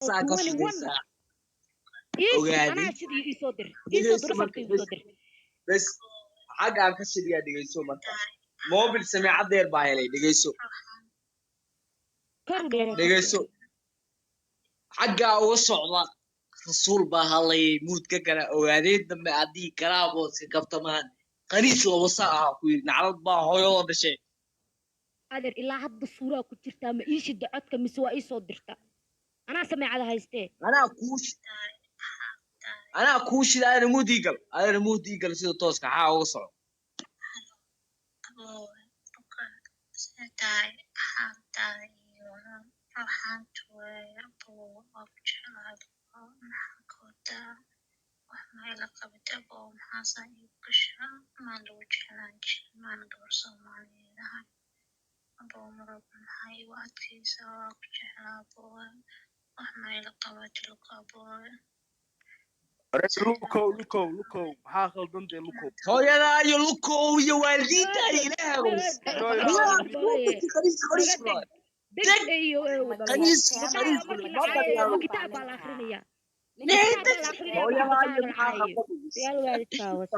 ساكو 21 شديسا ايش انا اوغادي شدي يصدر دغيسو رفضك marka يصدر bes xaga ka shidiya dhigayso marka mobil samiicadeer baa helay dhigayso كارو ديري dhigayso xaga uga socda rasuul baa halay muud ka kala ogaadeen dambe adii kalaabo si kabtamaan qaniis loo saa ku naclad baa hooyo dhashay ادر ilaa hadda suura ku jirta ma iishi dacodka mise waa ii soo dirta anaa sameecada haystee anaa kuushida ana mudigal sida tooska xaa uga soco لوكو حاخل دندي لوكو hooyada iyo lukow iyo waalidiinta ilaahow دق ايوه qaniis ما كتاب على اخرينيا كتاب على اخرينيا يا الوالد كاوس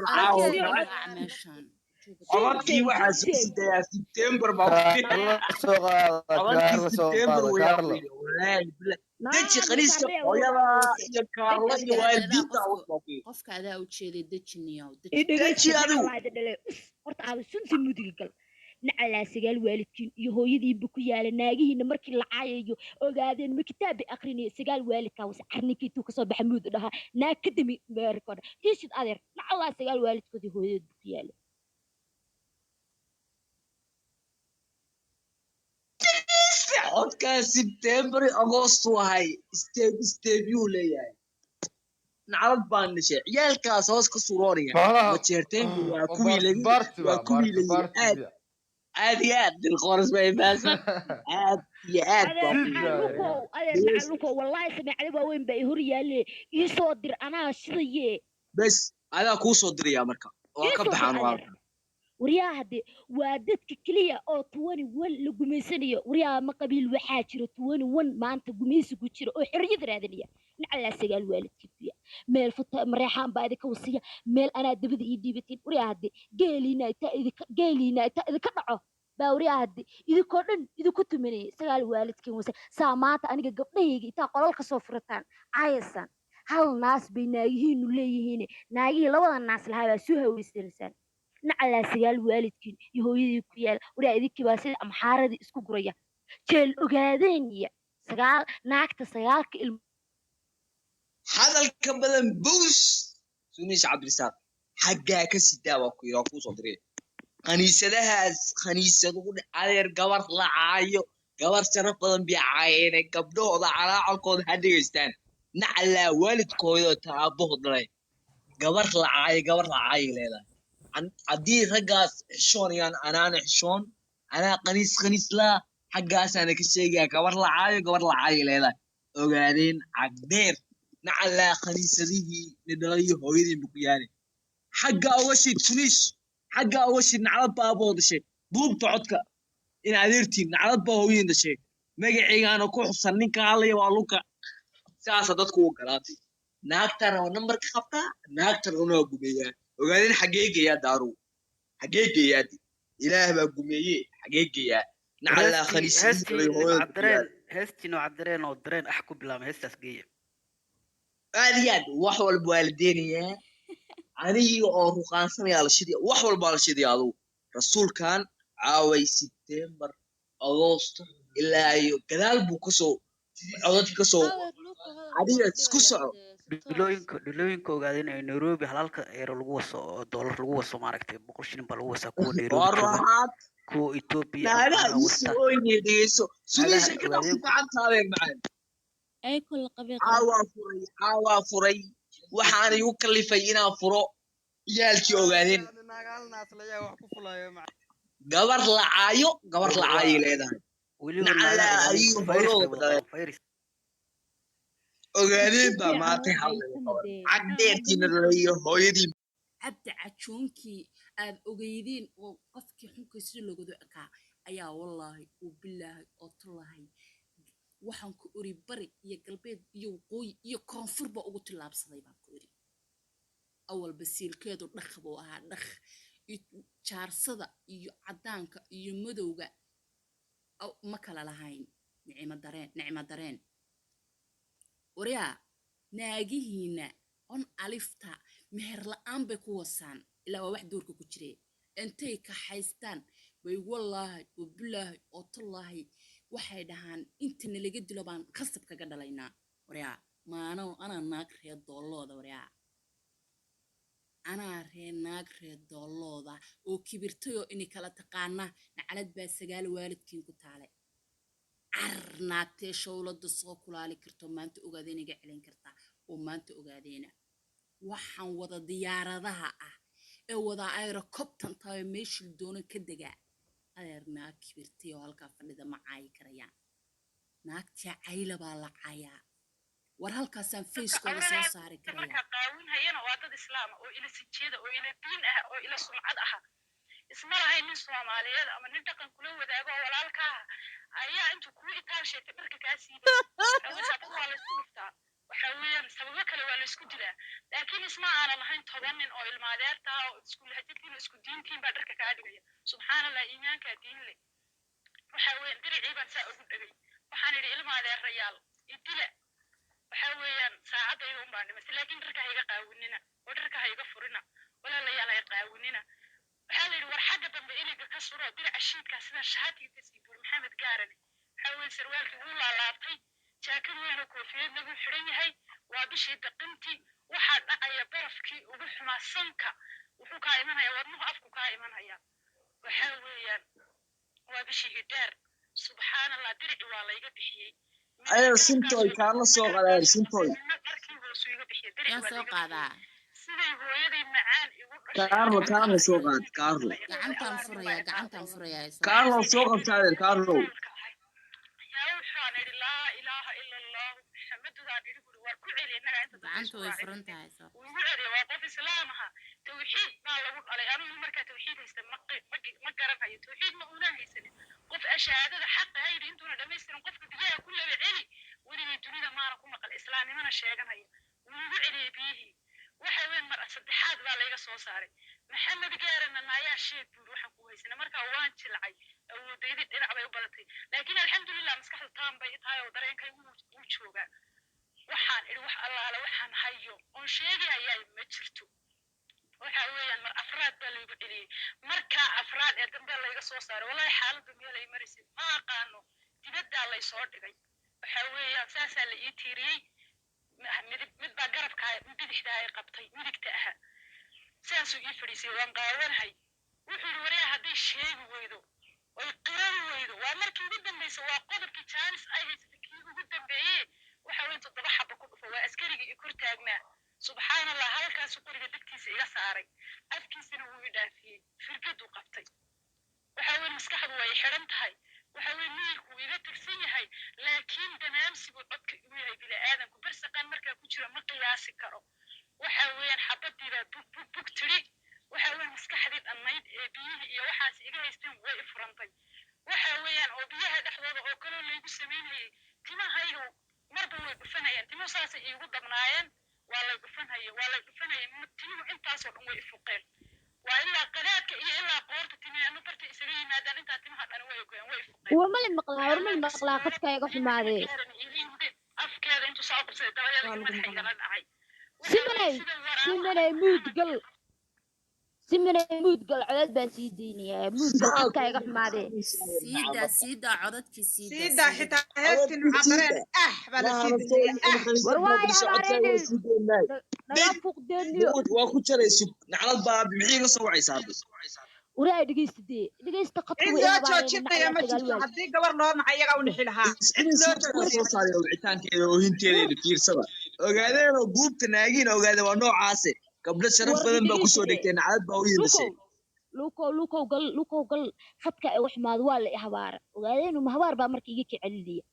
abadkii waxaa soo sidayaa September baa September deji qaniiska hooyada iyo kaarla iyo waalidiinta qofka adaa u jeeday dejiniyo deji adigu horta aad sunti mudigal nacala sagaal waalidkiin iyo hooyadiiba ku yaala naagihiina markii la caayayo ogaadeen ma kitaab aqrinay sagaal waalidka was carnikiitu ka soo baxay mud dhaha naag kadimi record kiishid adeer nacala sagaal waalidkoodii hooyadeed ku yaala codka September August wahay step you leeyahay nacalad baan nishay ciyaalkaas hoos ka suroonaya ma jeerteen waa kuwii aad iyo aad dilqoras bay maasan aad iyo aad luko wallahi samicadi waa weyn bay hor yaale ii soo dir anaa shidaye bes adaa kuu soo diraya marka waa ka baxaan waa وريا هدي وادتك كليا أو 21 لجميسنية وريا ما قبيل وحاجر 21 ما أنت جميس كتير أو حرية ذرادنية نعلى سجال والد كفيا ميل فت مريحان بعد كوسية ميل أنا دبد إيدي بتين وريا هدي جالينا إذا كنعه باوريا هدي إذا كنت مني سجال والد كوسية سامات أنا قبلي تا قلق صفرتان عايزان هل ناس بينايهين وليهين نايي لولا الناس لها سوها ويسترسان نعلى سجال والدكين يهوي كيال ولا إذا باسل أم حارد إسكو قرية جل أجادين سجال ناكت سجال هذا الكبدن بوس سونيش عبد الرزاق حقا كسيدا وكيرا كو صدري خنيسة تقول على الجبر لا عايو جبر شرف بدن بيعاين كبدو على عقود هديستان نعلى والد كويو تعبه ضري جبر لا عاي ليلا عدي رجاس حشون يعني أنا حشون أنا قنيس لا حقاس أنا كشيء كبر لا عاي ليلا وقاعدين عقدير نعلى قنيس ذي ندريه هويدي بقياني حقا أوشي تنيش حقا أوشي نعرض بابو دشي بوب تعدك إن عذرتين نعرض بهوين دشي مجيء أنا كوح صنّيك علي والوكا ساسة تدكو كلاتي ناكتر ونمبر خبطة ناكتر ونوجبيان وقاعدين حقيقي يا دارو حقيقي يا دي إله بقوميه حقيقي يا نعلى خنيس هستي نوعدرين ودرين أحكوا بلا ما هستسقية هذه wax walba waalideynaya aniga oo ruqaansanaya la shidiyo wax walba la shidiyo rasuulkan caaway September August ilaa iyo gadaal buu ka soo codad ka soo adiga isku soco دلوينكو قاعدين إن نيروبي هلالك إيرو لغوص دولار لغوص ماركتي بقولشين بالغوص كو نيروبي كو إثيوبيا لا يسويني ديسو سليش كده في عن طالع معنا أي كل قبيلة عاوا فري waxaan igu kalifay inaan furo yaalkii ogaadeen gabar la caayo leedahay ogaadeen baa maantay cagdeertiina iyo hooyadii cabdi cajuunkii aad ogeydeen oo qofkii xunka si loogu ekaa ayaa wallaahi uu bilaahay oo tulahay waxaan ku ori bari iyo galbeed iyo waqooyi iyo koonfurba ugu tillaabsaday baan ku ori awal basiilkeedu dhaq buu ahaa dhaq jaarsada iyo caddaanka iyo madowga ma kala lahayn nicmo dareen waryaa naagihiina on alifta meher la'aan bay ku wasaan ilaa waa wax duurka ku jiree intay kaxaystaan bay wallaahi wabilaahi oo tallaahi waxay dhahaan intana laga dilo baan khasab kaga dhalaynaa waryaa maano anaa naag reer doolooda waryaa anaa naag reer doolooda oo kibirtayoo ini kala taqaana nacalad baa 9 waalidkiin ku taale naagtee showlada soo kulaali karto maanta ogaadeen iga celin kartaa oo maanta ogaadeena waxaan wada diyaaradaha ah ee wada aerocopter tahay meeshii doono ka degaa adeer naag kibirtay oo halkaa fadhida ma caayi karayaan naagtii cayla baa la caayaa war halkaasaan facekooda soo saari karaya marka qaawin hayana waa dad islaam oo ila sijiyada oo ila diin ah oo ila sumcad ah isma lahayn nin Soomaaliyeed ama nin dhaqan kula wadaago walaalka ayaa inta ku itaashay marka ka siibay waxa waa la isku dhiftaa waxa weeyaan sababo kale waa la isku dilaa laakiin isma aanan lahayn 10 nin oo ilmaadeerta oo isku lahajadkiin isku diintiin baa dharka ka dhigaya subxaanallah iimaanka diin leh waxa weeyaan diricii baan saa ugu dhagay waxaan idhi ilmaadeerayaal idila waxa weeyaan saacadayda un baan dhimatay laakiin dharka hayga qaawinina oo dharka hayga furina walaalayaal ay qaawinina waxaa la yidhi war xagga dambe iliga ka suro diraca shiidkaa sida shahaadkiisa sii buur maxamed gaarane waxaa weeye sarwaalkii wuu laalaabtay jaakad weyn oo koofiyad lagu xidhan yahay waa bishii daqintii waxaa dhacaya barafkii ugu xumaa sanka wuxuu kaa imanaya wadnuhu afku kaa imanaya waxaa weeyaan waa bishii hidheer subxaanallah dirici waa layga bixiyey ayo sintoy kaala soo qadeen sintoy markii hoos iga bixiyey dirici yaa soo qaadaa siday hooyaday macaan igu dhashay Carlo soo qaad Carlo gacantaan furayaa Carlo soo qabtay Carlo yaa waxaan idhi laa ilaaha ila allah maxamedudaan idhi guri war ku celi innaga inta gacanta way furan tahay soo ugu celi waa qof islaam aha tawxiid baa lagu dhalay anigu markaa tawxiid haysta ma garanayo tawxiid ma una haysanin qof ashaadada xaqa haydi intuuna dhamaystirin qofka biyaha ku laba celi weligay dunida maana ku maqal islaamnimana sheeganaya wuu ugu celiyey biyihii waxa weyn mar saddexaad baa layga soo saaray maxamed gaarana naayaa sheeg buur waxaan ku haysana markaa waan jilcay awoodaydi dhinac bay u badatay laakiin alxamdulilah maskaxda taan bay tahay oo dareenkay wuu joogaa waxaan idhi wax allaale waxaan hayo oon sheegayaay ma jirto waxa weeyaan mar afraad baa laygu celiyey markaa afraad ee dambe layga soo saaray wallahi xaaladda meelay marisay ma aqaano dibaddaa lay soo dhigay waxa weeyaan saasaa la ii tiiriyey mid baa garabka bidixda ay qabtay midigta aha saasuu ii fadhiisay waan qaawanahay wuxuu yidhi waryaa hadday sheegi weydo oy qirani weydo waa markii ugu dambaysa waa qodobkii jaanis ay haysatay kii ugu dambeeye waxa weyn 7 xaba ku dhufo waa askarigii i kor taagnaa subxaanallah halkaasu qoriga degtiisa iga saaray afkiisana wuu i dhaafiyey firgaduu qabtay waxa weyn maskaxdu way xidhan tahay waxa weyn miyirku wuu iga tirsan yahay laakiin danaamsigu codka igu yahay bini'aadanku barsaqaan markaa ku jira ma qiyaasi karo waxa weeyaan xabadiibaa bug tiri waxa weyn maskaxdii dhannayd ee biyihii iyo waxaas iga haysteen way i furantay waxa weeyaan oo biyaha dhexdooda oo kaloo laygu samaynayay timahaygu marba way dhufanayeen timuhu saasay iigu dabnaayeen waa lay dhufanayeen timuhu intaasoo dhan way i fuqeen waa ilaa qadaadka iyo ilaa qoorta timiyaano barta isaga yimaadaan intaa timaha dhan way goyeen way i fuqeen warmali maqlaa qadka iga xumaadee afkeeda intuu soo qabsaday dabadeeda madaxa igala dhacay simanay muudgal codad baan sii deynayaa muudgal qadka iga xumaadee siidaa codadkii siidaa xitaa heestii mucadareen baa la sii deynayaa war waay habaareen naga fuqdeeniyo waa ku jaraysu naclad baa bixii la soo wacaysaa waraa dhegeysta qadka cid way loo habaareen joojinaya ma jirto haddii gabar loo naca iyagaa u nixi lahaa soo saaray wicitaankeeda oohinteeda fiirsada ogaadeenoo buubta naagiin ogaada waa noocaase gabdho sharaf badan baa kusoo dhigtay naclad baa u yidashay lukow gal khadka iga xumaado waa la i habaara ogaadeenu ma habaar baa marka iga kiceliya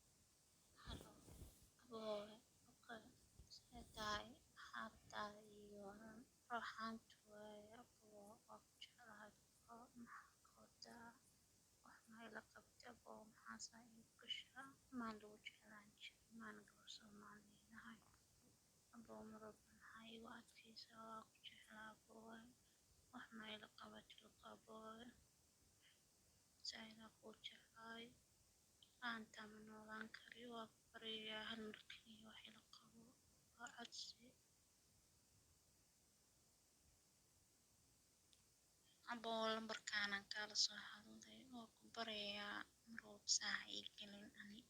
ما لو جعلها مربنا هاي وأدكي سواك جحلا بوي وحما يلقبت القبوي سايدا كوجحاي أنت من ولان كري وبريا هالمركني وحي لقبو وعدسي أبو مركانا كالا صحادي وكبريا مروب ساعي كلين أني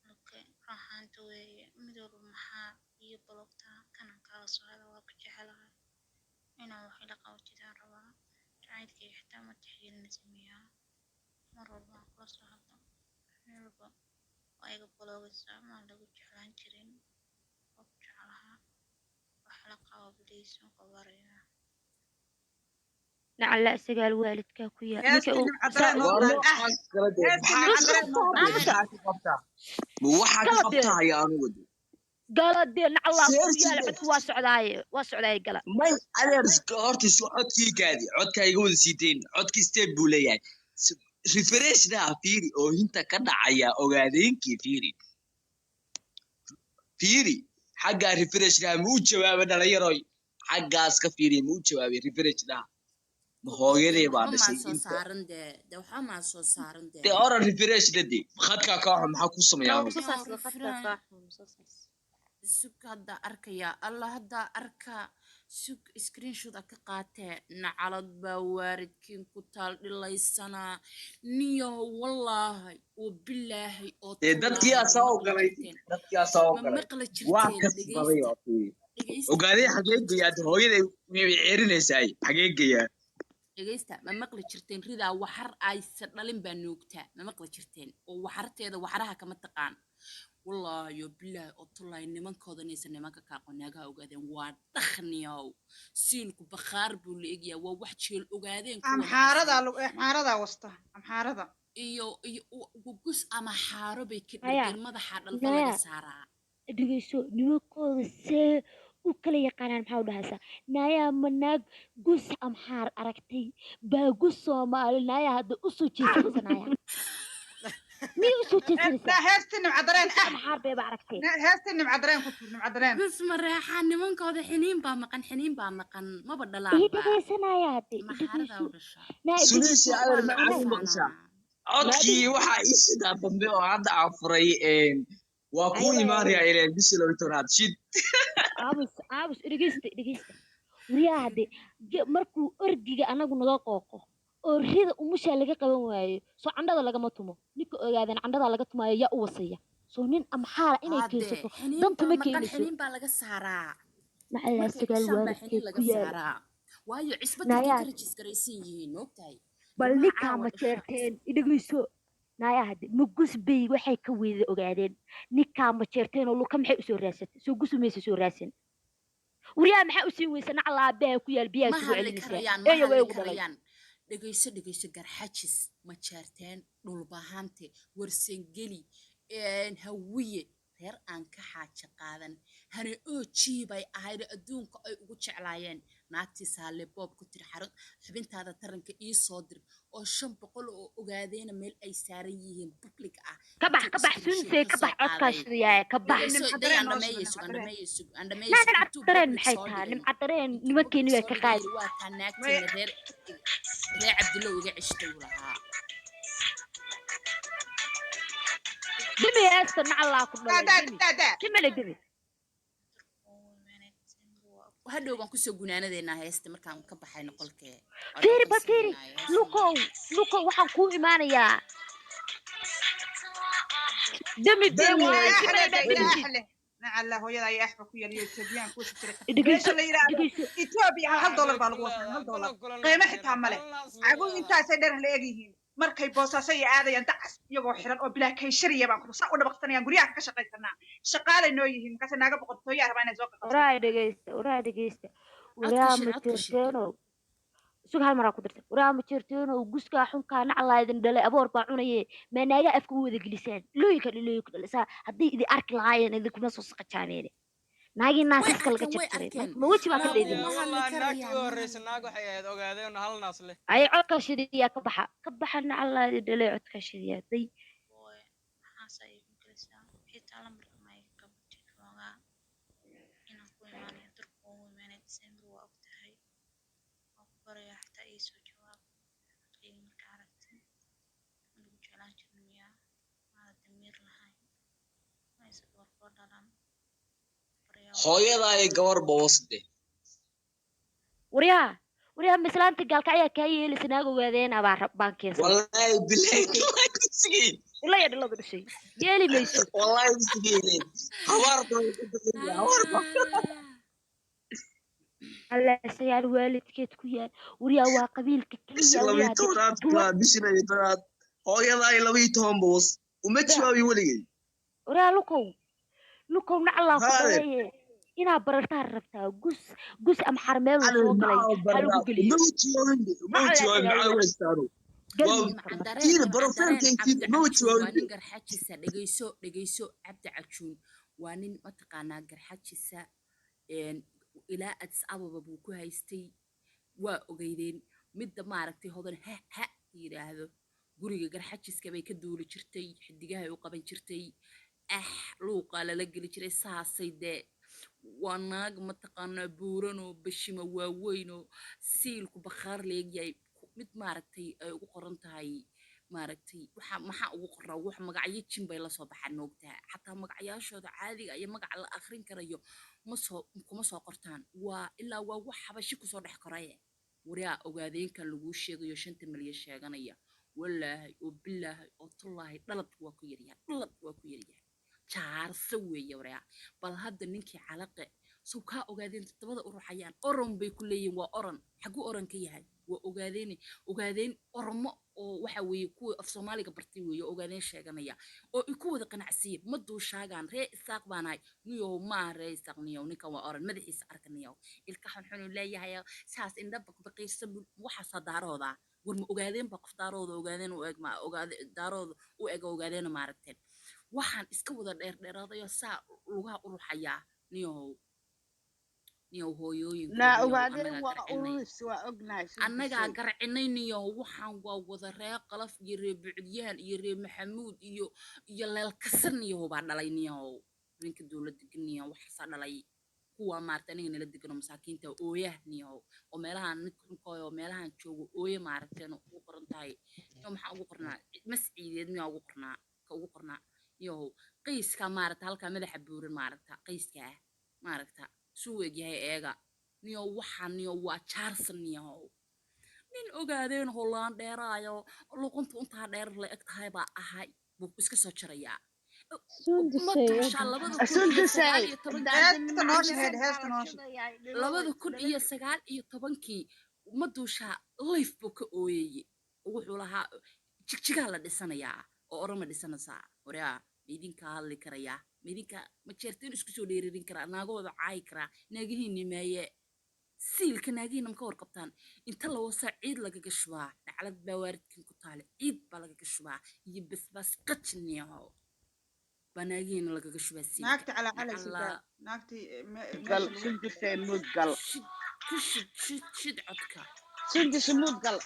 لكن راحان توي مدور محا يبلغتا كان كالا صحادا وكجحلا إنا وحي لقبو جدان روا جعيدك يحتام التحيل نسميها مرة كلا صحادا نلقى وأيق بلوغتا ما لقو جحلان جرين وكجحلها وحلقة وبليس وكبريا نعلا سجال والدك كويا هاستي نيكا المعدرين waa نوضع noocaas kala dee هاستي maxaa المعدرين ka نوضع qabtaa maxaa ka qabtaa ma waxaa ka قلدي qabtaa ayaa anu wadi قلدي نعلا كويا seertide لعدك واسعداي قلا may adeer horta codkii gaadi codka iga wada siiteen codkii steed buu leeyahay refreshdaa fiiri oo hinta ka dhacaya ogaadeenkii fiiri xaggaa refreshdaa ma u jawaaba dhalinyaroy xaggaas ka fiiri ma u jawaabay refreshdaa ma hooyadee baa waxba maa dhashay soo inta saaran dee waxba maa soo saaran dee dee oran refreshda dee khadkaa ka waxa maxaa ku sameeyaa anu Nio sug hadda arkaya alla hadda arka sug screenshot ka qaatee nacalad baa waaridkiin ku taal dhilaysanaa niyo wallaahi oo bilaahi oo dee dadkii tallaahi asaa ma u maqla galay jirteen dadkii asaa u ma galay maqla waa jirteen kasbaday dhegaysta oo fiiri dhegaysta ogaadee ma xagee maqla geyaa jirteen hooyaday way ceerinaysaay xagee geyaa dhegaysta ma maqli jirteen ridaa waxar aysa dhalin baa nuugtaa ma maqli jirteen oo waxarteeda waxaraha kama taqaan wallaahi oo bilaahi oo tullaay nimankooda inaysan nimanka kaaqonaagaha ogaadeen waa dhaqniyow siilku bakhaar buu la egyahay waa wax jeel ogaadeen kuwa la dhashay أمحارة وسطها أمحارة iyo gugus ama xaaro bay ka هيا dhergeen madaxa dhalfa laga نايا saaraa dhegeyso nimankooda see u kala yaqaanaan maxaa u dhahaysaa naayaa ma naag gus amxaar aragtay baa gus soomaali naayaa hadda u soo jeesanaysa naayaa miyay u soo jeesanaysaa هاستي المعدرين gus amxaar bayba aragtay هاستي المعدرين كنت المعدرين gus ma reexaa nimankooda xiniin baa maqan maba ii dhalaanba dhegeysanaya hadde i maxaaradaa dhegeyso u dhashaa naa i suliisi dhegeyso adeer waa la maxaad u anaga maqashaa dhaqsanaa codkii waxaa ii sidaa dambe oo hadda aan furay waa kuu ayawa imaanaya ileen bishii laba tobnaad shid aamus i dhegeysta wariyaa hadde markuu orgiga anagu naga qooqo oo rida umushaa laga qaban waayo soo candhada lagama tumo ninka ogaadeen candhada laga tumaayo yaa u wasaya soo nin amxaara inay haade keensato xiniin dantu baa ma maqan keenayso xiniin baa laga saaraa macallaa markay sagaal dhashaan baa xiniin waalidkeed laga ku yaala saaraa waayo cisbadalkay naayaa ka rajistaraysan yihiin moogtahay bal ilmaha ninkaa caawa ma dhasha jeerteen i dhegeyso naayaa hadde ma gus bay waxay ka weeda ogaadeen ninkaa ma jeerteen oo luka maxay usoo raadsatay soo gusu maysa soo raadsan wariyaa maxaa u siin weysa nacalaa aabbaha ku yaal biyaha ma isugu hadli celinaysaa karayaan ma eeyo way hadli ugu dhalay karayaan dhegayso garxajis majaarteen dhulbahante warsangeli hawiye reer aan ka xaaja qaadan hane oo jiibay ahayd adduunka ay ugu jeclaayeen naagtii saale boob ku tiri xarun xubintaada taranka ii soo dir oo 500 oo ogaadeena meel ay saaran yihiin public ah ka bax sunsay ka bax codkaashiyaa ka bax nimca dareen maxay tahay nimca dareen nimankeeni way ka qaadi waa taa naagteena reer cabdillow uga ceshtay uu lahaa dimi heesta nacalaa ku dhalay dimi la dimi hadhow baan kusoo gunaanadeynaa heesta markaan ka baxayno qolkee fiiri lukow waxaan kuu imaanayaa dimi dimi نعلا هو يلا يحبك ويا اليوتيوبيان كوش تري ايش اللي يراد ايثيوبيا $1 بالغوص $1 قيمه حتى مله عقول انت سيدر ليغيهين markay boosaaso ay aadayaan dacas iyagoo xiran oo bilaa kay shariya baan ku soo dhaqsanayaan guriyaha ka shaqaysanaa shaqaalay noo yihiin markaas naaga boqortooyo rabaan inay soo qabtaan oraa dhageysta waraa ma jirteeno sug hal maraa ku dirta waraa ma jirteeno guskaa xunkaa naclaa idin dhalay aboor baa cunaye ma naaga afka u wada gelisaan looyinka dhalisaa haddii idin arki lahaayeen idinkuma soo saqajaabeene naagii naasaska laga jarjaray ma weji baa ka dheedin ay codka shidiyaa ka baxa naclaa idin dhalay codka shidiyaa day dhalan hooyada ay gabar boosde waryaa mislaanta gaalka ayaa kaa yeelaysa naag ogaadeen baan keensan wallahi billahi wallahi kusigeen ilaa iyo dhalada dhashay yeeli mayso wallahi kusigeen hawarta alla sagaal waalidkeed ku yaal waryaa waa qabiilka keliya waryaa bishinaad hooyada ay 12 boos uma jawaabi waligay waryaa lukow naclaa ku dhaleeye inaa barartaa rabtaa gus ama xarmeel uu soo galay halagu geliyo nin garxajisa dhegeyso cabdi cajuun waa nin mataqaanaa garxajisa ilaa adis ababa buu ku haystay waa ogeydeen midda maaragtay hodan ha yidhaahdo guriga garxajiska bay ka duuli jirtay xidigahay u qaban jirtay luuqaa lala geli jiray saasay dee waa naag mataqaanaa buuranoo bashima waaweynoo siilku bakhaar leegyahay mid maaragtay ay ugu qoran tahay maaragtay maxaa ugu qoraa wax magacyo jin bay lasoo baxaan moogtaha xataa magacyaashooda caadiga iyo magaca la akrin karayo kuma soo qortaan waa ilaa waa wax xabashi kusoo dhex koraye waryaa ogaadeenka laguu sheegayo 5 milyan sheeganaya wallaahi oo bilaahi oo tullaahi dhalad waa ku yaryahay jaarsa weeye waryaa bal hadda ninkii calaqe soo kaa ogaadeen todobada u ruxayaan oron bay ku leeyihiin waa oron xaguu oron ka yahay waa ogaadeen oromo oo waxa weeye kuwa af soomaaliga bartay weeye ogaadeen sheeganaya oo ay ku wada qanacsiye ma duushaagaan ree isaaq baanahay niyow maa ree isaaq niyow ninkan waa oran madaxiisa arka niyow ilka xunxunu leeyahay saas indha baqbaqiisa waxaasaa daaroodaa war ma ogaadeen ba qof daarooda ogaadeen u eg ma daarooda u eg ogaadeen maaragteen waxaan iska wada dheerdheeraadayo saa lugaha u ruxayaa niyow hooyooyinannagaa garcinay niyow waxaan waa wada ree qalaf iyo ree bucdiyaan iyo ree maxamuud iyo leelkasan niyow baa dhalay niyow ninka dowladda niyow waxaasaa dhalay kuwa maaragta aniga nala degano masaakiinta ooyah niyow oo meelahan ninkooyo meelahan joogo ooye maaragteen ugu qoran tahay niyow maxaa ugu qornaa masciideed miyaa ugu qornaa niyow qiiska maaragta halkaa madaxa buuran maaragta qiiska ah maaragta suu egyahay eega niyow waxaa niyow waa jaarsan niyow nin ogaadeen hollaan dheeraayo luqunta untaa dheer la eg tahay baa ahay buu iska soo jarayaa labada kun iyo 19 ma duushaa life buu ka ooyeye wuxuu lahaa jigjigaa la dhisanayaa oo orama dhisanaysaa waryaa maidinkaa hadli karayaa maidinka ma jeerteen isku soo dheeririn karaa naagahooda caayi karaa naagihiinni meeye siilka naagihiina maka warqabtaan inta la wasaa ciid lagaga shubaa dhaclad baa waaridkan ku taale ciid baa lagaga shubaa iyo basbaas qajniyaho baa naagihiina lagaga shubaa naagta calaa naagti gal sundusay mudgal shid codka sundus mudgal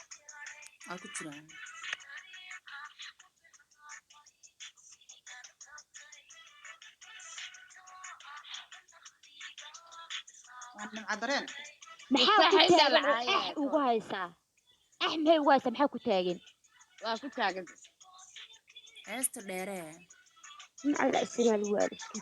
aa ku jiraan cadareen maxaa ku taagan ugu haysaa maxay ugu haysaa maxaa ku taagan waa ku taagan heesta dheere alla sagaal waalidka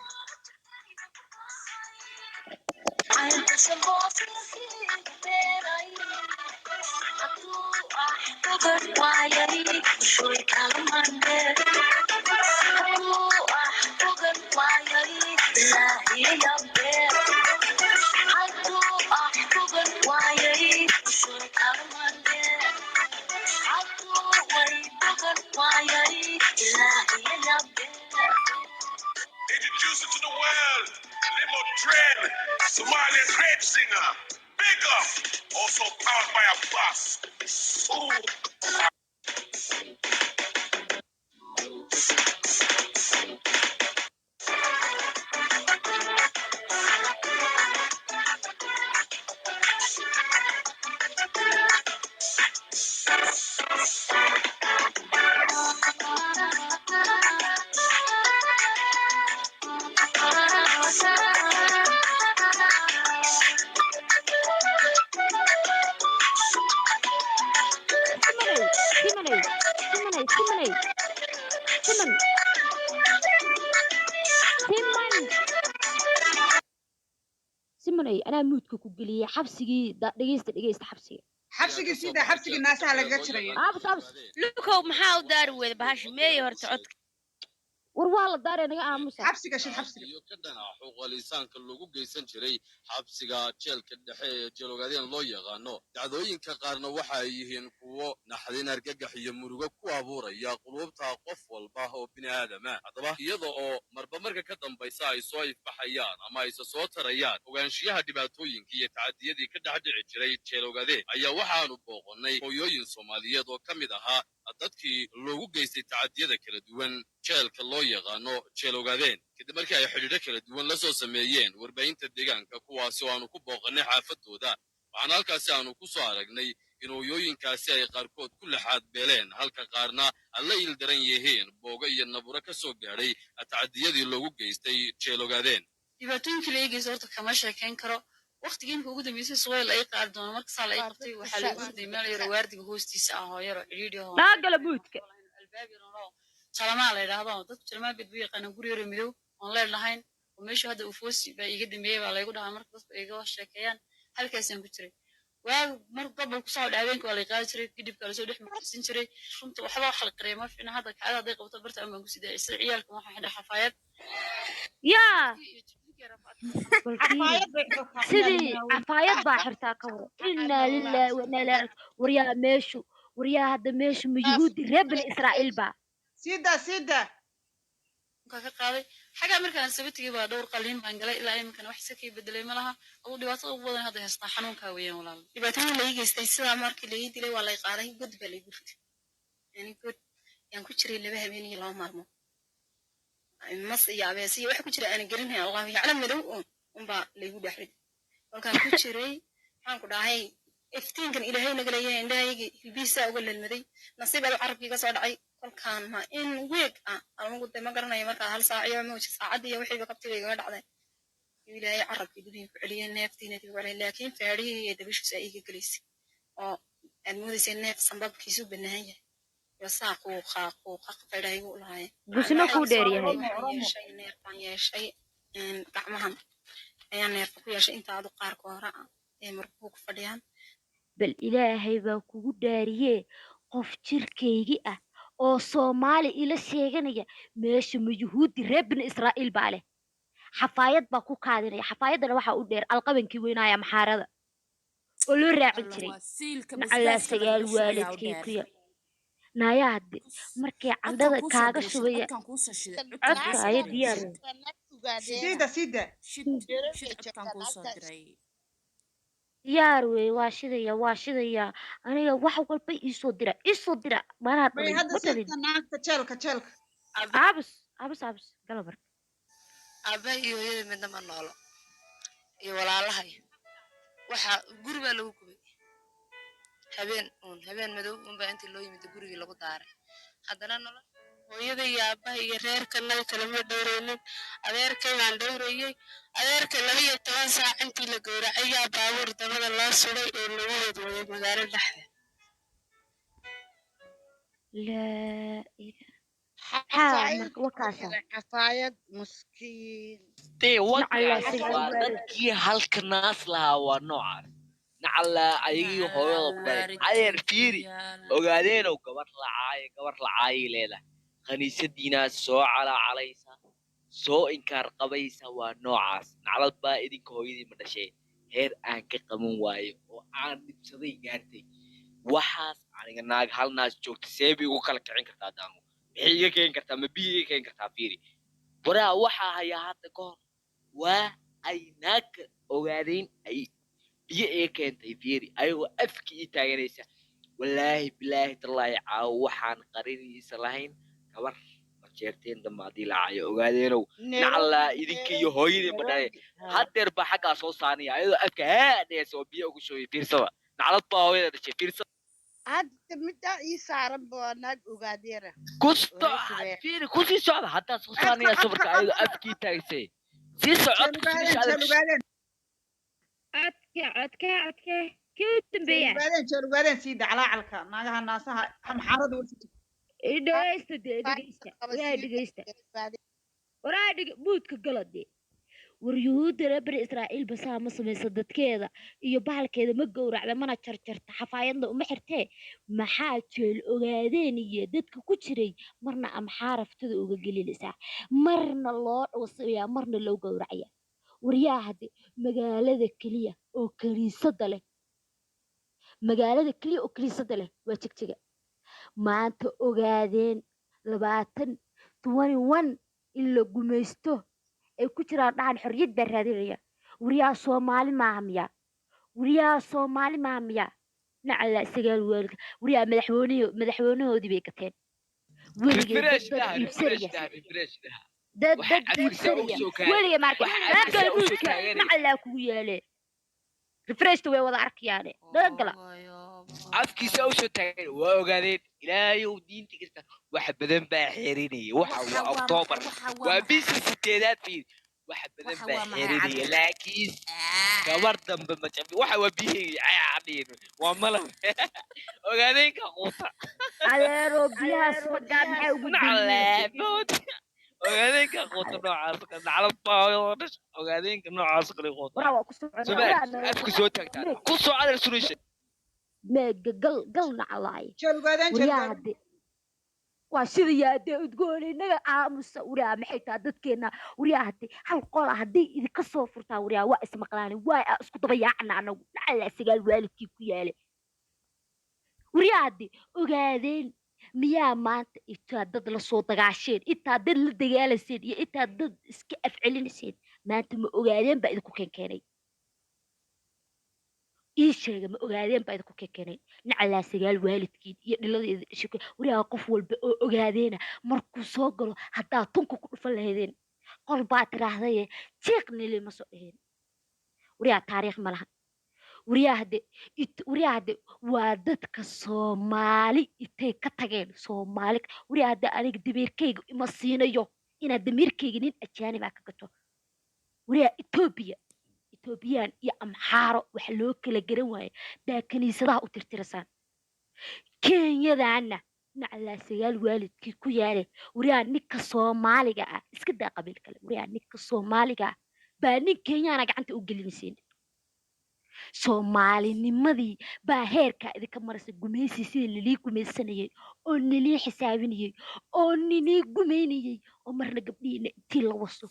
Introducing to the world, Limo Trend, Somalia's head singer. Big up, also powered by a bus. Ooh. dhimanaya anaa muudka ku geliyay xabsigii dhegeysta xabsiga xabsigii sida xabsigii naasaha laga jirayay abs lukow maxaa u daari weyda bahash meey horta codka war waa la daaray naga aamusa xabsiga shid xabsiga iyo ka dhana xuquuqa liisaanka lagu geysan jiray xabsiga jeelka dhexe ee jeeloogaadeen loo yaqaano dacdooyinka qaarna waxa ay yihiin kuwo naxdin argagax iyo murugo ku abuuraya quluubta qof walba oo bini aadama haddaba iyada oo marba marka ka dambaysa ay soo ifbaxayaan ama ayse soo tarayaan ogaanshiyaha dhibaatooyinka iyo tacadiyadii ka dhex dhici jiray jeeloogaadeen ayaa waxaanu booqonnay hooyooyin soomaaliyeed oo ka mid ahaa dadkii loogu geystay tacadiyada kala duwan jeelka loo yaqaano jeeloogaadeen kadib markii ay xidhiidho kala duwan la soo sameeyeen warbaahinta deegaanka kuwaasi oo aanu ku booqannay xaafadooda waxaana halkaasi aanu ku soo aragnay in hooyooyinkaasi ay qaarkood ku laxaad beeleen halka qaarna alla iil daran yihiin boogo iyo naburo ka soo gaadhay tacadiyadii loogu geystay jeeloogaadeen dhibaatooyinkii laga geysta horta kama sheekayn karo waqtigii inka ugu dambeysay suwayl ay qaadi doono markasaa la ii qabtay waxaa lagu riday meel yaro waardiga hoostiisa ah oo yaro cidhiidhi oo dhaagala buudka albaab yaro salamaa la yidhaahdo dadku salamaa bid buu yaqaana guri yaro midow oon leer lahayn oo meeshu hadda ufoosi baa iiga dambeeyey baa laygu dhahaa marka dadku iga sheekeeyaan halkaasaan ku jiray waagu mar gobol kusoo dhacay habeenka waa lay qaadi jiray gidibka lasoo dhex marsin jiray runta waxba wax la qariyay ma fiicna hadda kacada hadday qabto barta aan baan ku sidaa sida ciyaalka waxaa xidha xafaayad yaa sidii cafaayad baa xirtaa ka war inaa lilaahi wa inaa ilaahi waryaa hadda meeshu ma yuhuudi reer bani israa'iil baa sida ka qaaday xagaa markaan sabatigii baa dhowr qaliin baan galay ilaa iminkana wax iska kii bedelay ma laha aduu dhibaatada ugu badan hadda haystaa xanuunkaa weeyaan walaal dhibaatooyin laii geystay sidaa markii laii dilay waa lay qaaday god baa laygu riday yani god yaan ku jiray 2 habeen iyo 2 maalmood mas iyo abeesiyo waxa ku jira aan garanayn allah yaclam madow unbaa laygu dhaxray kolkaan ku jiray waxaan ku dhahay iftiinkan ilaahay naga leeyahay indhahaygi hilbiisa uga lalmaday nasiib aad carabkiiga soo dhacay kolkaan ma in weeg anigu de ma garanayo markaa 1 saac iyo ma saacad iyo wixii qabtay iga dhacday ilaahay carabkii dib ku celiyay neeftiina dib u celiyay laakiin faadhii iyo dabishiisa iga galisay oo aan moodayay neef sanbabkiisu banaan yahay وساق وخاق فدايو لهاي gusna ku dheer yahay yeeshay neefan yeeshay gacmahan ayaan neef ku yeeshay inta aad qaar ka hore ee markuu ku fadhiyaan bal ilaahay baa kugu dhaariyee qof jirkaygi ah oo Soomaali ila sheeganaya meesha ma yuhuudi reer bani Israa'iil baa leh xafaayad baa ku kaadinaya xafaayadana waxa u dheer alqabankii weynaya maxaarada oo loo raacin jiray alla sagaal waalidkii ku yar naayaade markay candada kaaga shubaya codka ay diyaar sida diyaar wey waa shidaya aniga wax walba ii soo dira maana bay hadda sidka naagta jeelka abus galabar aba iyo hooyada midna ma noolo iyo walaalahay waxa guri baa lagu gubay habeen madow unbaa intii loo yimid gurigii lagu daaray haddana nolol hooyada iyo aabaha iyo reerkana kalama dhowraynin adeerkay baan dhowrayay adeerka 12 saac intii la gowracay ayaa baabuur dabada loo suray oo lagu wadwaday magaalo dhexdeeda laa xafaayad muskiin dee wakaas waa dadkii halka naas lahaa waa noocaas nacala ayagii hooyada ku dhalay adeer fiiri ogaadeenow gabar lacaayay leedahay khaniisadiinaa soo calaacalaysa soo inkaar qabaysa waa noocaas naclad baa idinka hooyadii ma dhashay heer aan ka qaban waayo oo aan dhibsaday gaartay waxaas aniga naag hal naas joogta seebi ugu kala kicin kartaa daamo maxay iga keeni kartaa ma biyo iga keeni kartaa fiiri waraa waxaa hayaa hadda ka hor waa ay naagka ogaadeen ay biyo iga keentay fiiri ayagoo afki ii taaganaysa wallaahi bilaahi tallaahi caawo waxaan qarinaysa lahayn gabar jeerteen damaadii laacayo ogaadeenow nacallaa idinka iyo hooyadii badhaye haddeer baa xaggaa soo saanaya ayadoo afka haadheesa oo biyo ugu shooyay fiirsada naclad baa hooyada dhashay fiirsada hadda midda ii saaran baa naag ogaadeera kusto fiiri kusii socda haddaa soo saanaya safarka ayadoo afkii taagsay sii socod codka kii dambeeya jeelugaaden sii daclaacalka naagaha naasaha xamxaarada dhegeysta waraa buudka galade waryuhuudda reer bani israa'iil basaa ma samaysa dadkeeda iyo bahalkeeda ma gowracda mana jarjarta xafaayadna uma xirtee maxaa jeel ogaadeen iyo dadka ku jiray marna amxaaraftada uga gelinaysaa marna loo wasayaa marna loo gowracaya waryaa hadde magaalada keliya oo kaniisada leh magaalada keliya oo kaniisada leh waa jegjega maanta ogaadeen 21 in la gumaysto ay ku jiraan dhacan xorriyad baa raadinaya wariyaa soomaali maaha miya wariyaa soomaali maaha miya nacala sagaal waalid wariyaa madaxweynahoodii bay gateen weligay dad iibsanaya dad iibsanaya weligay marka naagala buudka nacalaa kugu yaale refreshta way wada arkayaane dhagala afkiisa u soo taagan waa ogaadeen ilaahay uu diinta kasta wax badan baa xeerinaya waxa waa October waa bishii 8aad fiid wax badan baa xeerinaya laakiin gabar dambe ma jabi waxa waa bihii caadeen waa malam ogaadeen ka quuta aleero biyaha suuqa maxay ugu dhacday ogaadeen ka quuta noocaas ka daclad baa ogaadeen ka noocaas kale quuta waa ku socdaa afku soo taagtaa ku soo cadal solution meega gal nacalaay wariyaa hadde waa sida yaadee udgoon inaga aamusa wariyaa maxay taa dadkeena wariyaa hadde hal qola hadday idinka soo furtaa wariyaa waa ismaqlaani waa isku daba yaacna anagu nacala sagaal waalidkii ku yaale wariyaa hadde ogaadeen miyaa maanta intaa dad la soo dagaasheen intaa dad la dagaalayseen iyo intaa dad iska afcelinayseen maanta ma ogaadeen baa idinku keenkeenay ii sheega ma ogaadeen baa idinku keenkeenay nacalaa sagaal waalidkiin iyo dhiladeeda shiko wariyaa qof walba oo ogaadeena markuu soo galo haddaa tunka ku dhufan lahaydeen qol baa tiraahdaye jiiqnili ma soo dheheen wariyaa taariikh ma laha wariyaa hadde waa dadka soomaali intay ka tageen soomaali wariyaa hadde aniga damiirkayga ima siinayo inaad damiirkayga nin ajaanibaa ka gato wariyaa etoobiyaan iyo amxaaro waxa loo kala garan waaye baa kaniisadaha u tirtirasaan kenyadaana nacalaa sagaal waalidkii ku yaale wariyaa ninka soomaaliga ah iska daa qabiil kale wariyaa ninka soomaaliga ah baa nin kenyaana gacanta u gelinayseen soomaalinimadii baa heerkaa idinka maraysa gumaysi sidii nilii gumaysanayay oo nilii xisaabinayay oo nilii gumaynayay oo marna gabdhihiina intii la waso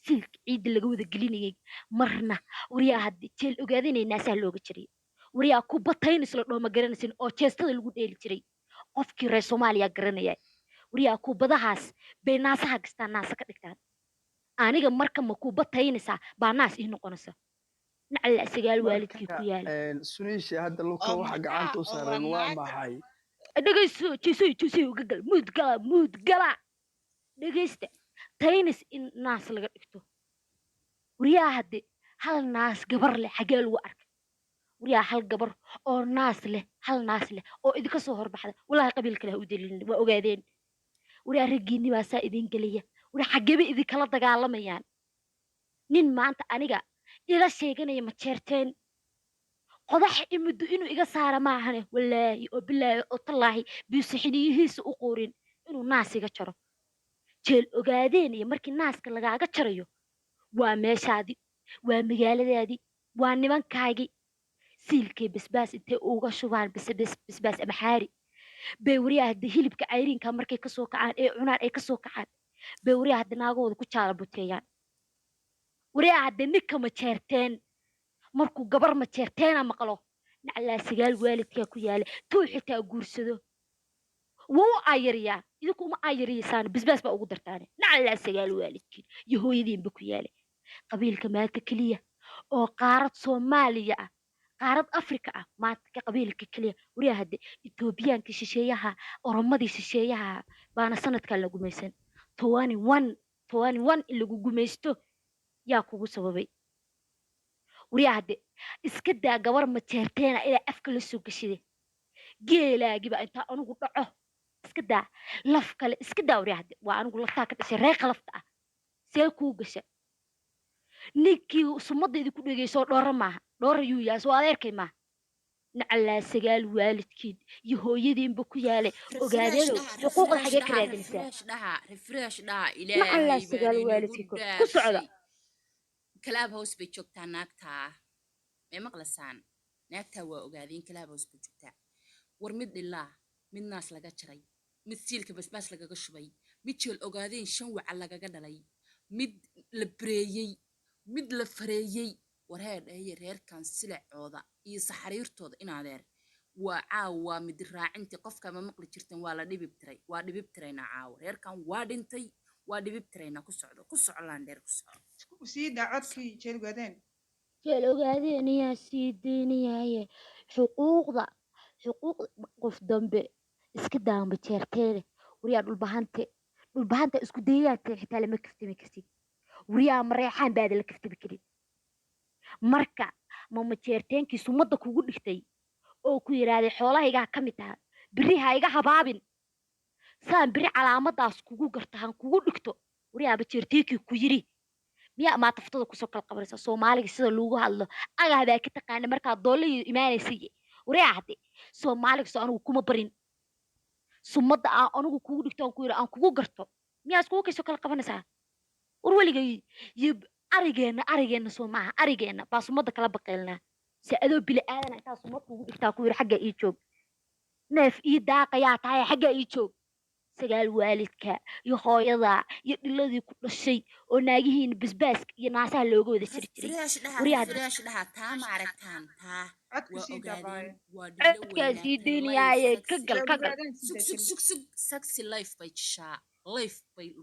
silka ciidda laga wada gelinayay marna wariyaa hadde jeel ogaadinay naasaha looga jiray wariyaa ku bataynis la dhooma garanaysin oo jeestada lagu dheeli jiray qofkii reer soomaaliya garanaya wariyaa ku badahaas bay naasaha gastaan naasa ka dhigtaan aniga marka ma ku bataynaysaa baa naas ii noqonaysa nacala sagaal waalidkii ku yaala suniisha hadda luka waxa gacanta u saaran waa maxay dhagayso jeesay uga gal muud gala dhagaysta taynis in naas laga dhigto wariyaa hadde hal naas gabar leh xagee lagu arkay wariyaa hal gabar oo naas leh hal naas leh oo idinka soo horbaxda walaahi qabiil kale ha u delin waa ogaadeen wariyaa raggiinni baa saa idin gelaya wariyaa xageeba idinkala dagaalamayaan nin maanta aniga ila sheeganaya ma jeerteen qodax imuddo inuu iga saara maahane walaahi oo bilaahi oo tallaahi biusixiniyihiisa u quurin inuu naas iga jaro jeel ogaadeen iyo markii naaska lagaaga jarayo waa meeshaadii waa magaaladaadii waa nimankaagii siilkay basbaas intay uga shubaan basbaas ama xaari bay wariyaa hadda hilibka cayriinka markay kasoo kacaan ee cunaan ay kasoo kacaan bay wariyaa hadda naagahooda ku jaala buteeyaan wariyaa hadda ninka ma jeerteen markuu gabar ma jeerteena maqlo nacalaa sagaal waalidkaa ku yaala tuu xitaa guursado wuu u ayariyaa idinku uma ayariyaysaan basbaas baa ugu dartaane nacalaa sagaal waalidkiin iyo hooyadiinba ku yaala qabiilka maanta keliya oo qaarad soomaaliya ah qaarad afrika ah maanta ka qabiilka keliya wariyaa hadde etoobiyaanka shisheeyaha oromadii shisheeyaha baana sanadkan la gumaysan 21 in lagu gumaysto yaa kugu sababay wariyaa hadde iska daa gabar ma jeerteena ilaa afka la soo gashide geelaagiba intaa anigu dhaco iska daa laf kale iska daa wariyaa hadde waa anigu laftaa ka dhashay reeqa lafta ah see kuu gasha ninkii sumadda idinku dhegeyso dhoora maaha dhoora yuu yahay soo adeerkay maaha nacalaa sagaal waalidkiin iyo hooyadiinba ku yaale ogaadeedow xuquuqda xagee ka raadinaysaa refresh dhaha nacalaa ilaahay sagaal baan waalidkii inagu ku socda dhaafshay كلاب هوس بيجوكتا ناكتا ما مقلسان ناكتا وأوغادين كلاب هوس بيجوكتا ورمد الله من ناس لقا جري mid siilka basbaas lagaga shubay mid jeel ogaadeen shan waca lagaga dhalay mid la bareeyey mid la fareeyey warheed ay reerkan silacooda iyo saxariirtooda in adeer waa caawa mid raacintii qofka ma maqli jirtan waa la dhibib tirayna caawa reerkan waa dhintay waa dhibib tirayna ku socdaan dheer ku socdo sii codkii jeel ogaadeen ayaa sii deynayaye xuquuqda qof dambe iska daamba jeerteede wariyaa dhulbahanta isku dayayaadka xitaa lama kaftami kartid wariyaa mareexaan baada la kaftami karin marka mama jeerteenkii sumadda kugu dhigtay oo ku yidhaahday xoolahaygaa ka mid taha biri ha iga habaabin saan biri calaamadaas kugu garta han kugu dhigto wariyaaba jeerteenkii ku yiri miyaa maa taftada kusoo kala qabanaysa soomaaliga sida loogu hadlo agaa baa ka taqaana markaa doolayo imaanaysay wariyaa hadde soomaaliga soo anigu kuma barin sumadda aan anigu kugu dhigto aan ku yidhi aan kugu garto miyaa iskugu kaysoo kala qabanaysaa war weligay iyo arigeenna soo maaha arigeenna baa sumadda kala baqaylnaa si adoo bili aadana intaa sumad kugu dhigtaa ku yidhi xagga ii joog neef ii daaqayaa tahay xagga ii joog sagaal waalidka iyo hooyada iyo dhiladii ku dhashay oo naagihiina basbaaska iyo naasaha looga wada jiri jiray firaash dhaha taa ma aragtaan taa codkaa sii deynayaaye ka gal sug saxi life bay jishaa life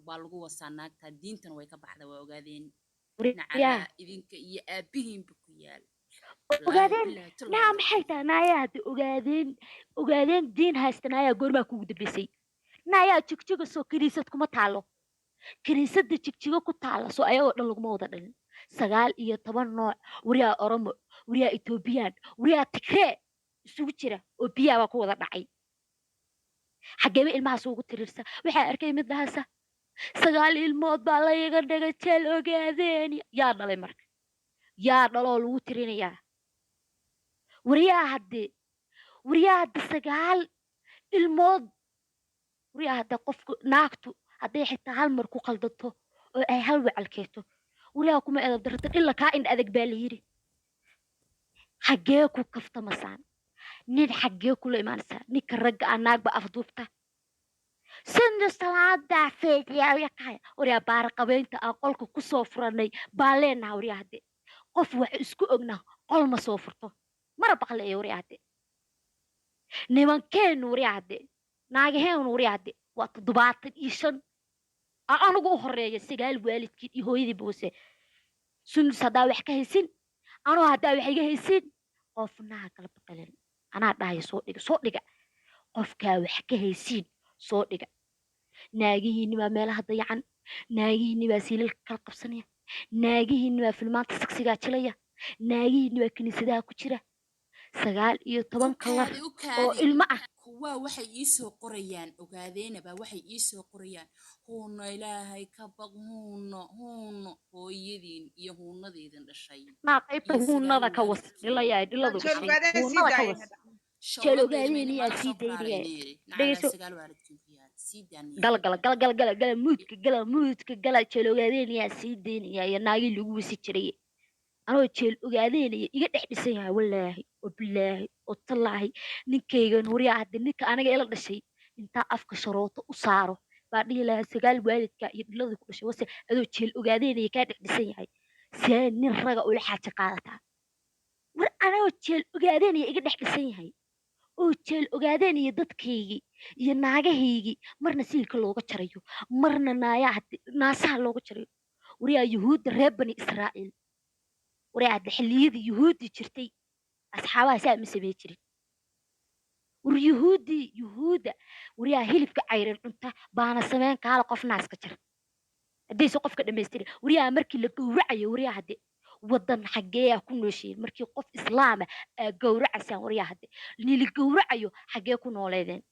baa lagu wasaa naagtaa diintana way ka baxda waa ogaadeen nacalaa idinka iyo aabihiinba ku yaal ogaadeen naa maxay tahay naayaa hadda ogaadeen diin haysta naayaa goormaa kugu dambaysay naayaa jigjiga soo kiniisad kuma taalo kiniisadda jigjiga ku taala soo ayagoo dhan laguma wada dhalin 19 nooc wariyaa oromo wariyaa etoobiyaan wariyaa tigree isugu jira oo biyaa baa ku wada dhacay xageeba ilmahaas ugu tirirsa waxaa arkay mid dhahaysa 9 ilmood baa layaga dhigay jeel ogaadeen yaa dhalay marka yaa dhaloo lagu tirinayaa wariyaa hadde 9 ilmood wariyaa hadda qofku naagtu hadday xitaa hal mar ku qaldato oo ay hal wacalkeeto wariyaa kuma edab darata illa kaa in adag baa la yidhi xaggee ku kaftamasaan nin xaggee kula imaanaysaa ninka ragga ah naagba afduubta sida salaada feediyaawyakaya wariyaa baaraqabeynta aan qolka ku soo furanay baa leenaha wariyaa hadde qof wax isku ogna qol ma soo furto mara baqleeya wariyaa hadde nimankeenu wariyaa hadde naagaheenu wariyaa hadde waa 75 anigu u horeeya 9 waalidkiin iyo hooyadii boose sundus haddaa wax ka haysin anoo haddaa wax iga haysin qofnaha kala baqalen anaa dhahay soo dhiga qofkaa wax ka haysiin soo dhiga naagihiinni baa meelaha dayacan naagihiinni baa siilalka kala qabsanaya naagihiinni baa filmaanta sagsigaa jilaya naagihiinni baa kiniisadaha ku jira 19 kalar oo ilmo ah kuwaa waxay ii soo qorayaan ogaadeenaba waxay ii soo qorayaan huuno ilaahay ka baq huuno hooyadiin iyo huunadeedin dhashay naa qaybta huunada ka was dhilayaa dhiladu huunada ka was jeel ogaadeen yaa sii daynaya dhegeyso gala muudka gala jeel ogaadeen yaa sii daynaya iyo naagii lagu wasi jiray anoo jeel ogaadeenaya iga dhex dhisan yahay wallaahi oo bilaahi oo tallaahi ninkaygan wariyaa hadde ninka aniga ila dhashay intaa afka sharooto u saaro baa dhihi lahaa 9 waalidka iyo dhiladii ku dhashay wase adoo jeel ogaadeenaya kaa dhex dhisan yahay see nin raga ula xaaja qaadataa war anagoo jeel ogaadeenaya iga dhex dhisan yahay oo jeel ogaadeenaya dadkaygii iyo naagahaygii marna siilka looga jarayo marna naasaha looga jarayo wariyaa yuhuudda reer bani israa'iil wariyaa hadde xilliyadii yuhuuddii jirtay asxaabaha saa ma samey jirin war yuhuudda wariyaa hilibka cayran cunta baana sameyn kaala qof naaska jira haddayse qofka dhammaystiri wariyaa markii la gowracayo wariyaa hadde waddan xaggeeyaa ku nooshiin markii qof islaama aa gowracaysaan wariyaa hadde nili gowracayo xaggee ku nooleedeen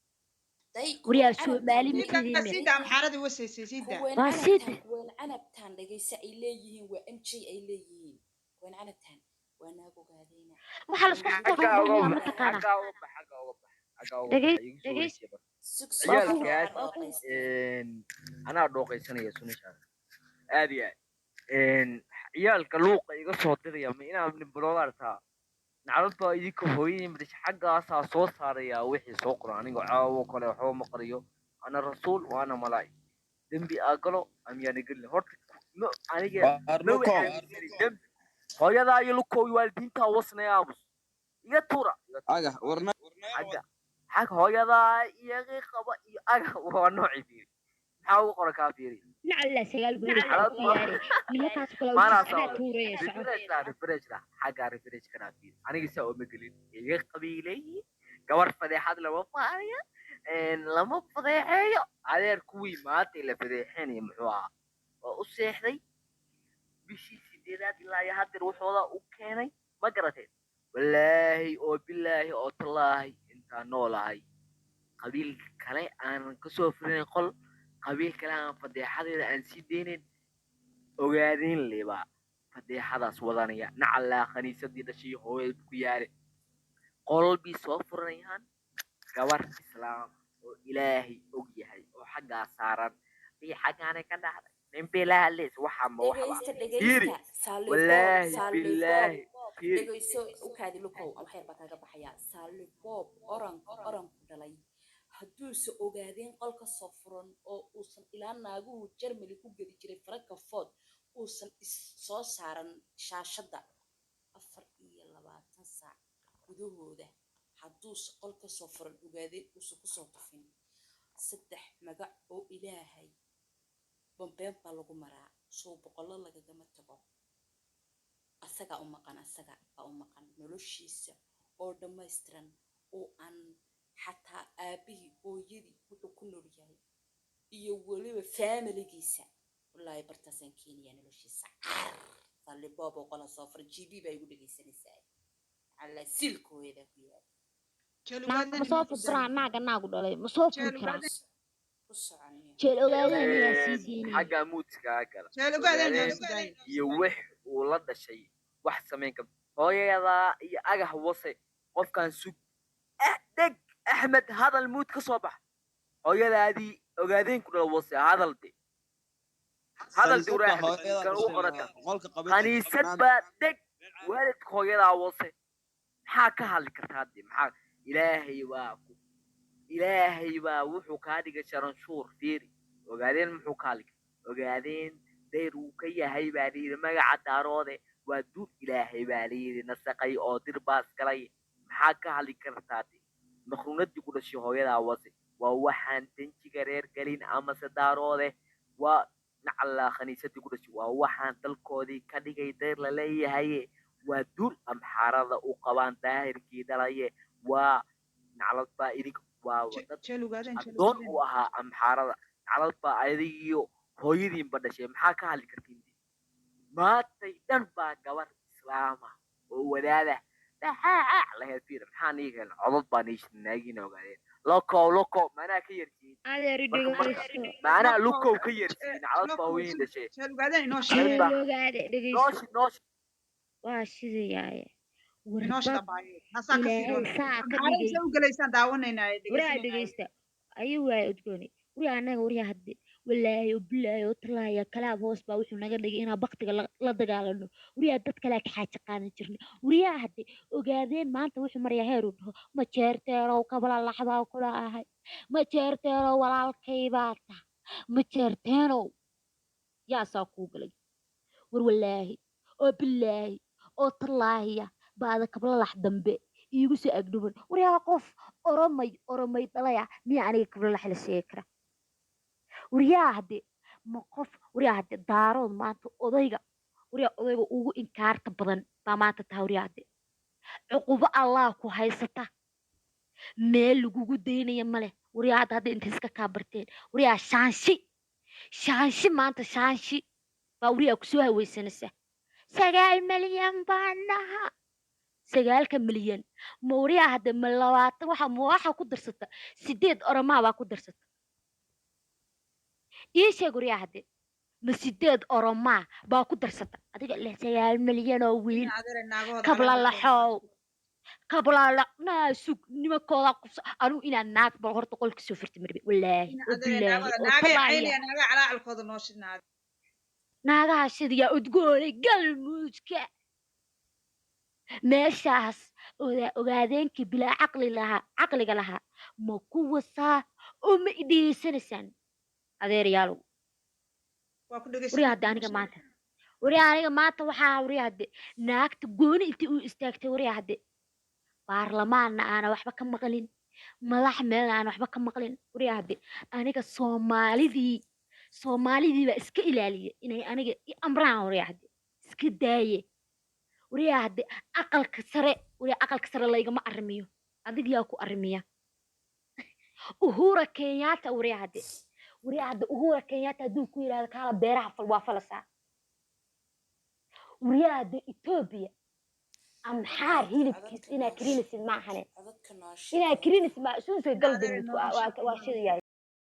wariyaa soomaali kuween canabtaan dhegaysa ay leeyihiin waa mj ay leeyihiin kuween canabtaan waa naag ogaadeena waxaa la isku soo mataqaanaa anaa dhooqaysanaya sunisha aad iyo aad ciyaalka luuqa iga soo diraya ma inaan nimbalogaartaa nacdadbaa idinka hooyadii madash xaggaasaa soo saaraya wixii soo qoran aniga caawo kale waxba ma qariyo ana rasuul waana malaa'ig dembi aa galo amyaana gelin horta aniga ma waxaamisani dembi hooyadaa iyo lukooy waalidiintaa wasnaya aamus iga tuura xagga xag hooyadaa iyagii qaba iyo aga waa noocii fiiri maxaa ugu qoran kaa fiiri نعلا سجال قولي ياري نمكاس كلا وجهنا توري ريفريش حاجة ريفريش كنا فيه أنا جالسة أقول مقلين يجي قبيلي كور فضيحة لما فايا إن لما فضيحة على الكوي ما تلا فضيحين يمحوها وأصيح ذي بشي سيدات الله يهدر وحوضا وكاني ما قرأتين والله أو بالله أو تالله أنت نولاي قبيل كلي أنا كسوفرين قل قبيل كلام فضيحة aan sii deynin ogaadin leba fadeexadaas wadanaya nacala khaniisadii dhashay hooyad ku yaare qolbi soo furanayaan gabar islaam oo ilaahay og yahay oo xagga saaran iyo xagaana ka dhacday nin bilaha lees waxa ma waxa wallahi billahi dhegeyso u kaadi lukow waxay baa kaga baxaya saaliboob oran ku dhalay hadduusa ogaadeen qolka soo furan oo uusan ilaa naaguhu Germany ku geli jiray Frankfurt uusan soo saaran shaashada 24 saac gudahooda hadduusa qolka soo furan ogaadeen uusan ku soo tufin saddex magac oo ilaahay bombeen baa lagu maraa soo boqolo lagagama tago asaga u maqan noloshiisa oo dhammaystiran oo aan حتى أبيه ويدي وكل رجال يولي فاميلي جيسا والله يبرتسن كينيا نلوشي سعر صار بابا وقال صفر جيبي بيقول لي سنساي على سلكو هذا كيا مصاف الصراع ما قلنا أقول عليه مصاف الكرام شيل أولادين يا سيدي حاجة موت كاكلا شيل أولادين يوح ولد الشيء واحد سمينكم هو يلا أجا وصي قف كان سوق دق أحمد هذا الموت كصباح أو يلا هذه أقادين كل وصي هذا الدي هذا الدي وراح كانوا قرطة خاني سبة دق والد خويلا وصي حاكا هالكرت هذه محاك إلهي وحو كادي شرنشور فيري وقاعدين محو كالك وقاعدين ديرو كي هاي بالي ما قعد دارودي ودود إلهي بالي نسقي أو درباس كلاي حاكا هالكرت هذه مخرونات يقول شيء هو يلا وصي ووحن تنتي كرير كلين أما سداروده ونعلى خنيسة يقول شيء ووحن تلقودي كدي كيدير للي هاي ودول أم حارة وقوان داهر كيدا ليه ونعلى الطائرك دون وها أم حارة على الطائريو هو يدين بدشة محاكا هالكرتين دي ما تيدن باقوار إسلامه وولاده لا يصير حاني كان عضب بانيش ناجينا وقاعدين لوكو ما أنا كيرتين ما أنا لوكو كيرتين عضب باوين ده شيء نوش واش يا نوش طبعاً نساك سيرون عارف شو قليسان داونينا ورا دقيستا أيوة تقولي ورا أنا ورا هدي والله وبالله وطلع يا كلام هوس باوش ونقدر هنا بقتك لا دقالنا وريا دتك لك حاجة قانا جرني وريا هدي وقاعدين ما أنت وش مريا هيرو ما تشرتيرو وقبل اللحظة وكلها هاي ما تشرتيرو ولا الكيباتا ما تشرتيرو يا ساقوقلي والله وبالله وطلع يا بعد قبل اللحظة دنبي يجوس أقدمون وريا قف أرمي طلع مي يعني قبل اللحظة سيكرة وريا هدي مقف وريا هدي دارون ما أنت أضيقة وريا أضيقة أوجو إنكار تبضن ما أنت تهوريا هدي عقوبة الله كوهايستا ميل لجوجو ديني يمله وريا هدي أنت سك كابرتين وريا شانشي ما أنت شانشي وريا كسوها ويسنسه 9 مليون بانها 9 مليون موريا هذا ملوات waxa ku darsata 8 oroma baa ku darsata sheeg وريا هذا ma 8 oroma baa ku darsata adiga 9 مليون oo wiil kabla la naasug nimakooda qufsa anu ina naag bal horta qolka soo firti marbi wallahi naga cayli naga calaalkooda nooshinaad naagaha shidiya udgoonay galmuudka meeshaas ogaadeenkii bilaa caqliga lahaa ma ku wasaa oo ma idhigeysanaysaan adeeryaalow aniga maanta waxaa naagta gooni intii uu istaagtay baarlamaanna aana waxba ka maqlin madax meelna aana waxba ka maqlin aniga soomaalidii baa iska ilaaliya inay aniga i amraan iska daaye aqalka sare laygama arrimiyo adig yaa ku arrimiya uhura kenyatta uhura kenyatta hadduu ku yidhahdo kaala beeraha fal waa falasaa etoobiya amxaar hilibkiis inaa karinaysid maahane inaa karinaysid suusa galbeed waa shidayaa